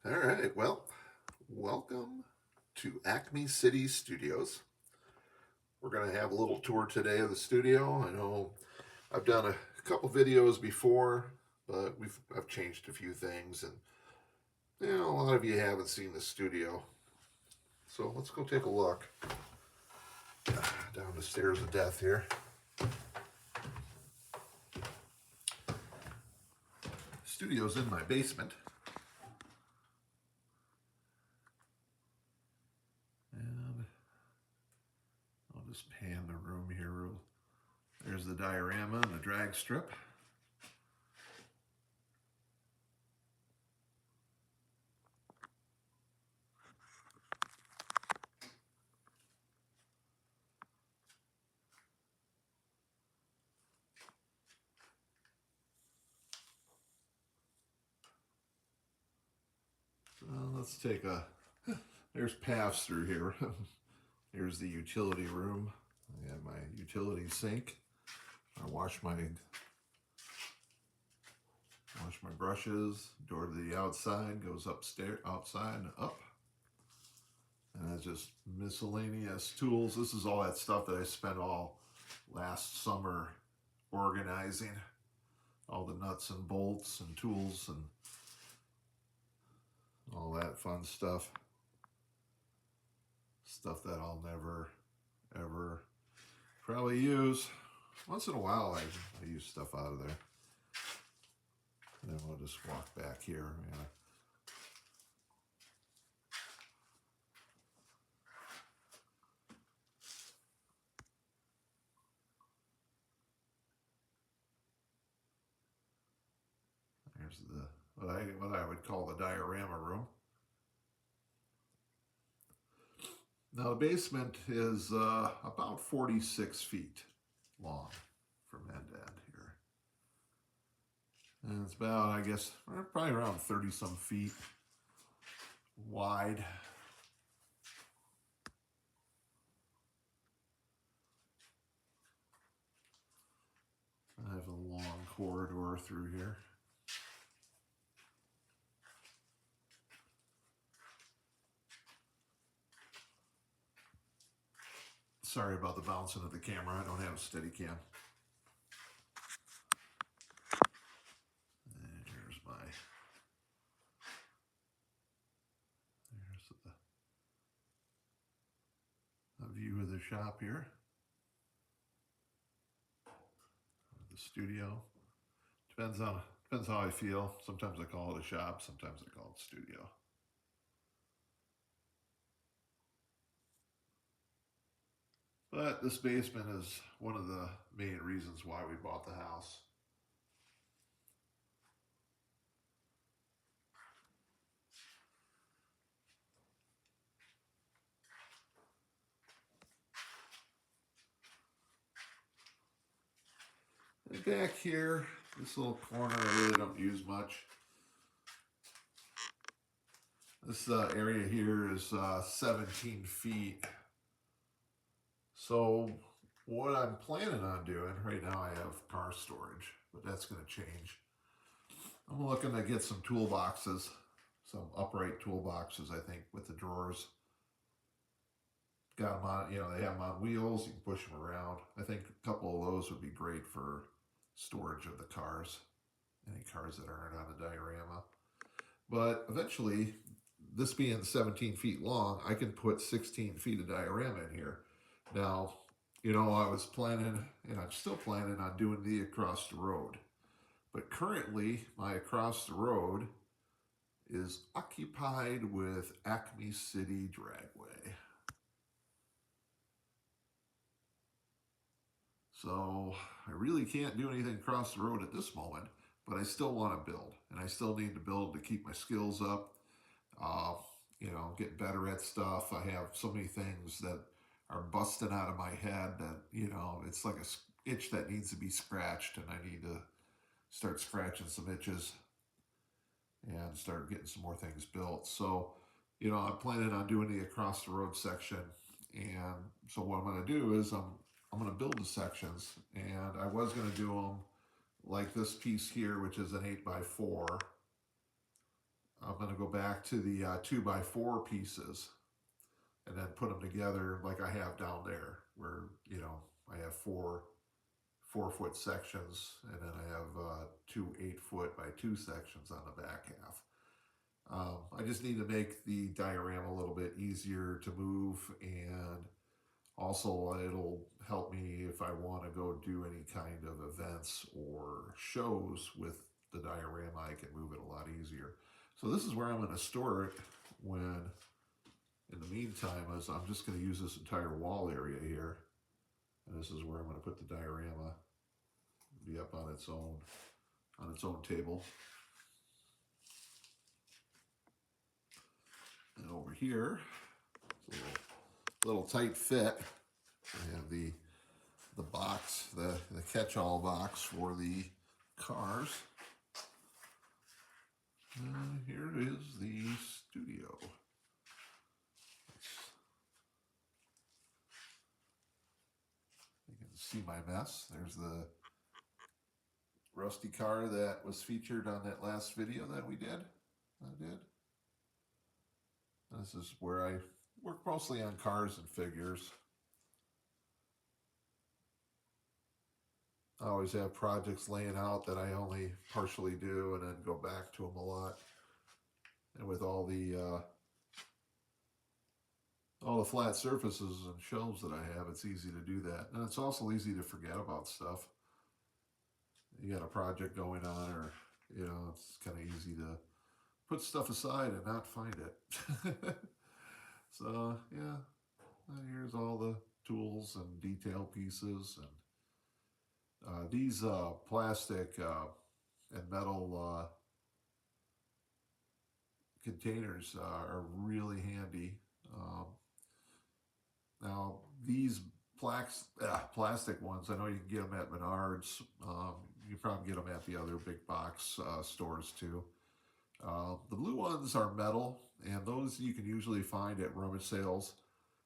All right, well, welcome to Acme City Studios. We're going to have a little tour today of the studio. I know I've done a couple videos before, but I've changed a few things, and a lot of you haven't seen the studio. So let's go take a look down the stairs of death here. Studio's in my basement. And I'll just pan the room here. There's the diorama and the drag strip. Let's take there's paths through here. Here's the utility room. I have my utility sink. I wash my brushes. Door to the outside goes upstairs, outside and up. And that's just miscellaneous tools. This is all that stuff that I spent all last summer organizing. All the nuts and bolts and tools and all that fun stuff. Stuff that I'll never, ever probably use. Once in a while I use stuff out of there. And then we'll just walk back here. Yeah. There's what I would call the diorama room. Now the basement is about 46 feet long from end to end here. And it's about, I guess, probably around 30 some feet wide. I have a long corridor through here. Sorry about the bouncing of the camera. I don't have a steady cam. And here's a view of the shop here. The studio. Depends how I feel. Sometimes I call it a shop, sometimes I call it studio. But this basement is one of the main reasons why we bought the house. And back here, this little corner I really don't use much. This area here is 17 feet. So what I'm planning on doing, right now I have car storage, but that's going to change. I'm looking to get some toolboxes, some upright toolboxes, I think, with the drawers. Got them on, they have them on wheels. You can push them around. I think a couple of those would be great for storage of the cars, any cars that aren't on the diorama. But eventually, this being 17 feet long, I can put 16 feet of diorama in here. Now, I was planning, and I'm still planning on doing the across the road. But currently, my across the road is occupied with Acme City Dragway. So I really can't do anything across the road at this moment, but I still want to build, and I still need to build to keep my skills up, get better at stuff. I have so many things that are busting out of my head that, it's like a itch that needs to be scratched, and I need to start scratching some itches and start getting some more things built. So, I'm planning on doing the across the road section. And so what I'm going to do is I'm going to build the sections, and I was going to do them like this piece here, which is an 8x4. I'm I'm going to go back to the 2x4 pieces and then put them together like I have down there, where, you know, I have 4 4-foot sections, and then I have 2 8-foot by 2 sections on the back half. I just need to make the diorama a little bit easier to move, and also it'll help me if I want to go do any kind of events or shows with the diorama. I can move it a lot easier. So this is where I'm going to store it when, in the meantime, as I'm just going to use this entire wall area here. And this is where I'm going to put the diorama. Be up on its own table. And over here, it's a little tight fit. I have the box, the catch-all box for the cars. And here is the studio. You can see my mess. There's the rusty car that was featured on that last video that we did. This is where I work mostly on cars and figures. I always have projects laying out that I only partially do and then go back to them a lot. And with all the flat surfaces and shelves that I have, it's easy to do that. And it's also easy to forget about stuff. You got a project going on, or, you know, it's kind of easy to put stuff aside and not find it. So, yeah, here's all the tools and detail pieces. And these plastic and metal containers are really handy. Now, these plastic ones, I know you can get them at Menards. You probably get them at the other big box stores too. The blue ones are metal, and those you can usually find at rummage sales.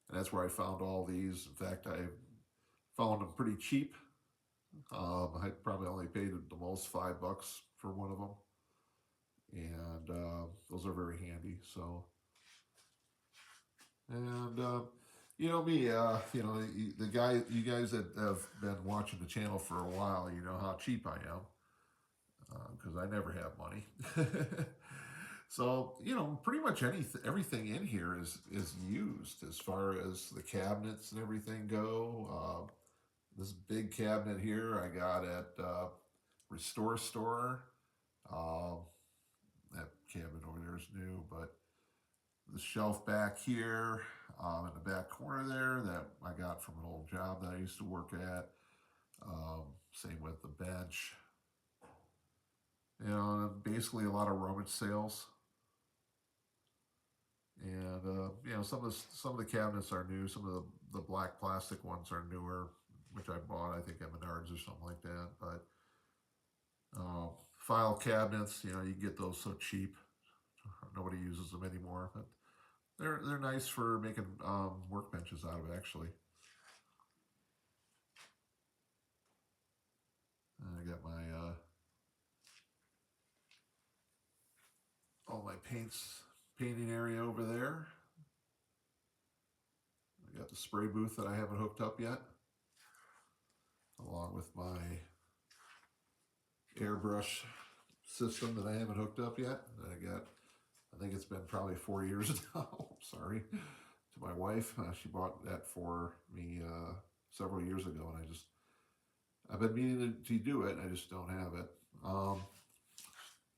And that's where I found all these. In fact, I found them pretty cheap. I probably only paid the most $5 for one of them. And those are very handy. So, and you know me, you know, you guys that have been watching the channel for a while, you know how cheap I am, because I never have money. So, you know, pretty much everything in here is used as far as the cabinets and everything go. This big cabinet here I got at Restore Store. That cabinet over there is new, but the shelf back here in the back corner there that I got from an old job that I used to work at. Same with the bench. You know, basically a lot of rummage sales. And you know, some of the cabinets are new. Some of the black plastic ones are newer, which I bought, I think, at Menards or something like that. But file cabinets, you know, you get those so cheap. Nobody uses them anymore, but they're nice for making workbenches out of, actually. And I got my all my painting area over there. I got the spray booth that I haven't hooked up yet, along with my airbrush system that I haven't hooked up yet. I think it's been probably 4 years now. Sorry to my wife. She bought that for me several years ago, and I've been meaning to do it. I just don't have it. I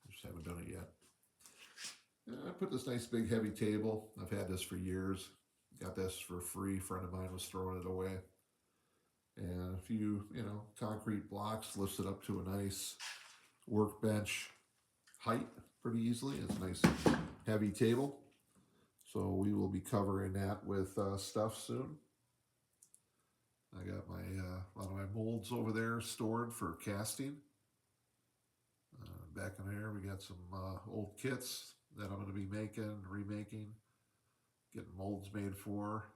just haven't done it yet. I put this nice big heavy table. I've had this for years. Got this for free. A friend of mine was throwing it away. And a few, you know, concrete blocks lifts it up to a nice workbench height pretty easily. It's a nice heavy table. So we will be covering that with stuff soon. I got my a lot of my molds over there stored for casting. Back in there, we got some old kits that I'm going to be remaking, getting molds made for.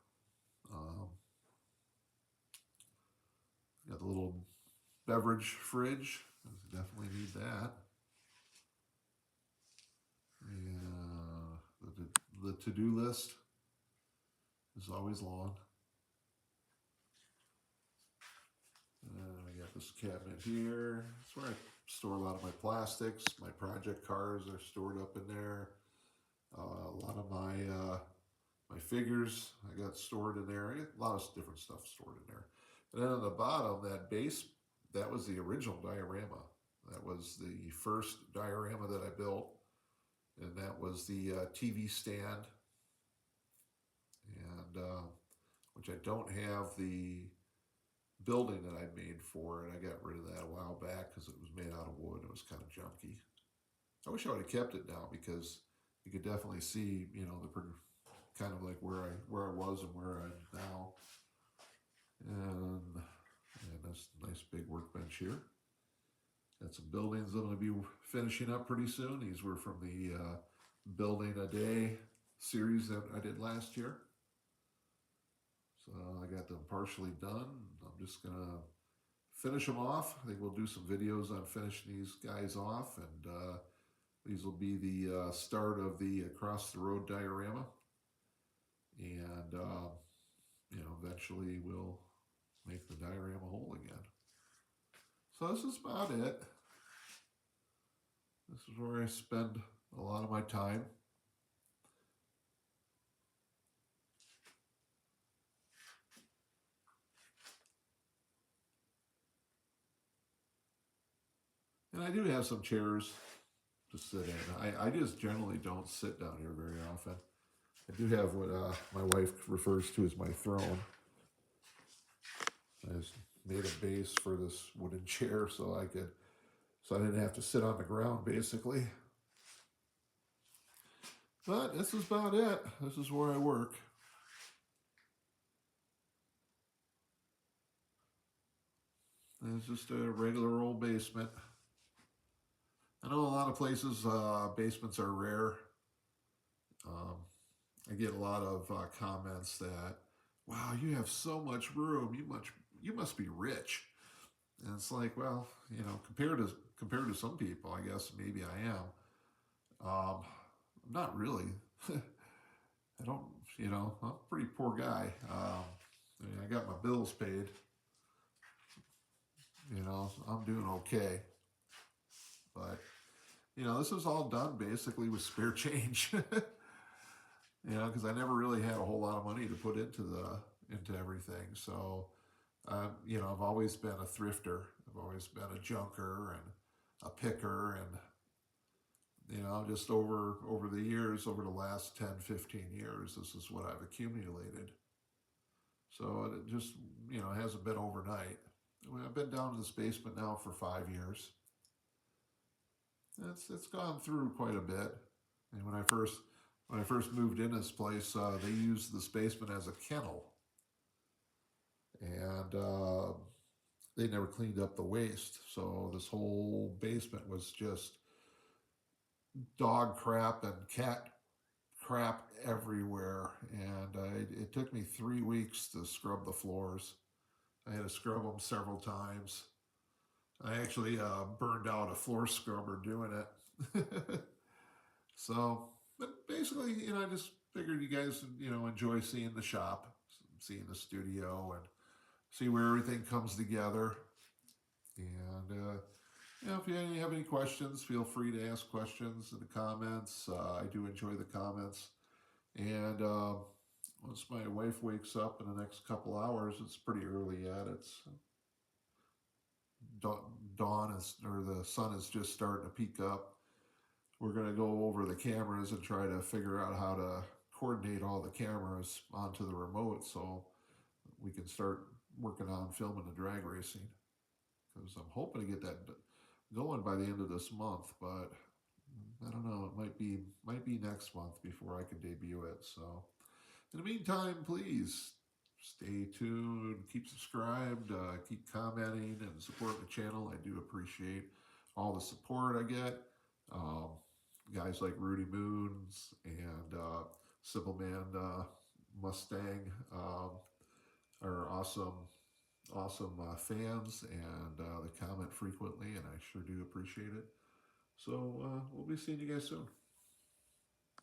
Got the little beverage fridge. Definitely need that. And the to-do list is always long. And I got this cabinet here. That's where I store a lot of my plastics. My project cars are stored up in there. A lot of my figures I got stored in there. I got a lot of different stuff stored in there. And then on the bottom, that base, that was the original diorama. That was the first diorama that I built. And that was the TV stand. And which I don't have the building that I made for it. I got rid of that a while back because it was made out of wood. It was kind of junky. I wish I would have kept it now because you could definitely see, you know, the kind of like where I was and where I'm now. And this nice big workbench here. Got some buildings I'm going to be finishing up pretty soon. These were from the Building a Day series that I did last year. So I got them partially done. I'm just going to finish them off. I think we'll do some videos on finishing these guys off, and these will be the start of the Across the Road diorama. And, you know, eventually we'll make the diorama whole again. So this is about it. This is where I spend a lot of my time. And I do have some chairs to sit in. I just generally don't sit down here very often. I do have what my wife refers to as my throne. I just made a base for this wooden chair so I didn't have to sit on the ground basically. But this is about it. This is where I work. And it's just a regular old basement. I know a lot of places basements are rare. I get a lot of comments that, "Wow, you have so much room. You must be rich." And it's like, well, you know, compared to some people, I guess maybe I am. I'm not really. I don't, you know, I'm a pretty poor guy. I mean, I got my bills paid. You know, so I'm doing okay. But you know, this was all done basically with spare change. You know, because I never really had a whole lot of money to put into everything. So, you know, I've always been a thrifter. I've always been a junker and a picker, and you know, just over the years, over the last 10, 15 years, this is what I've accumulated. So it just, you know, hasn't been overnight. I mean, I've been down in this basement now for 5 years. It's gone through quite a bit. And when I first moved in this place, they used this basement as a kennel, and they never cleaned up the waste. So this whole basement was just dog crap and cat crap everywhere. And it took me 3 weeks to scrub the floors. I had to scrub them several times. I actually burned out a floor scrubber doing it. So, but basically, you know, I just figured you guys, you know, enjoy seeing the shop, seeing the studio, and see where everything comes together. And, you know, if you have any questions, feel free to ask questions in the comments. I do enjoy the comments. And once my wife wakes up in the next couple hours, it's pretty early yet. It's dawn or the sun is just starting to peak up. We're going to go over the cameras and try to figure out how to coordinate all the cameras onto the remote so we can start working on filming the drag racing. Because I'm hoping to get that going by the end of this month, but I don't know. It might be next month before I can debut it. So, in the meantime, please stay tuned, keep subscribed, keep commenting and support the channel. I do appreciate all the support I get. Guys like Rudy Moons and Simpleman Mustang are awesome fans, and they comment frequently, and I sure do appreciate it. So we'll be seeing you guys soon.